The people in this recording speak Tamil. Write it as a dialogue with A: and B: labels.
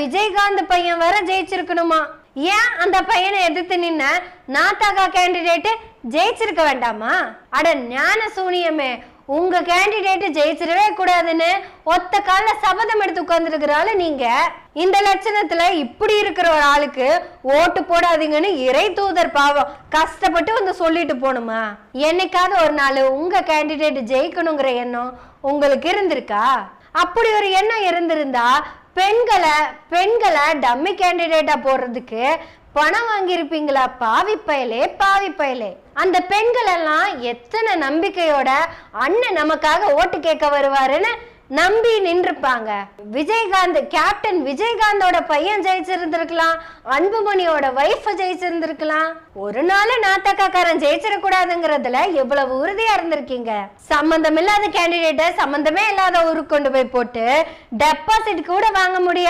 A: விஜயகாந்த் பையன் வர ஜெயிச்சிருக்கணுமா? ஏன் அந்த பையனை எதிர்த்து நின்ன நாத்தாக்கா கேண்டிடேட் ஜெயிச்சிருக்க வேண்டாமா? அட ஞான சூனியமே, உங்க கேண்டிடேட் ஜெயிச்சிடவே கூடாதுன்னு ஒத்த கால சபதம் எடுத்து உட்கார்ந்துருக்கிறாள் நீங்க. இந்த லட்சணத்துல இப்படி இருக்கிற ஒரு ஆளுக்கு ஓட்டு போடாதீங்கன்னு இறை தூதர் பாவம் கஷ்டப்பட்டு வந்து சொல்லிட்டு போணுமா? என்னைக்காவது ஒரு நாள் உங்க கேண்டிடேட் ஜெயிக்கணுங்கிற எண்ணம் உங்களுக்கு இருந்திருக்கா? அப்படி ஒரு எண்ணம் இருந்திருந்தா பெண்களை டம்மி கேண்டிடேட்டா போடுறதுக்கு பணம் வாங்கியிருப்பீங்களா? பாவி பயலே. அந்த பெண்கள் எல்லாம் எத்தனை நம்பிக்கையோட அண்ணன் நமக்காக ஓட்டு கேட்க வருவாருன்னு நம்பி நின்றுப்பாங்க. கேப்டன் விஜயகாந்தோட பையன் ஜெயிச்சிருந்திருக்கலாம், அன்புமணியோட வைஃப் ஜெயிச்சிருந்திருக்கலாம். ஒரு நாள் நாத்தக்காரன் ஜெயிச்சிடக்கூடாதுங்கிறதுல எவ்வளவு உறுதியா இருந்திருக்கீங்க. சம்பந்தம் இல்லாத கேண்டிடேட்டை சம்பந்தமே இல்லாத ஊருக்கு கொண்டு போய் போட்டு டெபாசிட் கூட வாங்க முடியாது.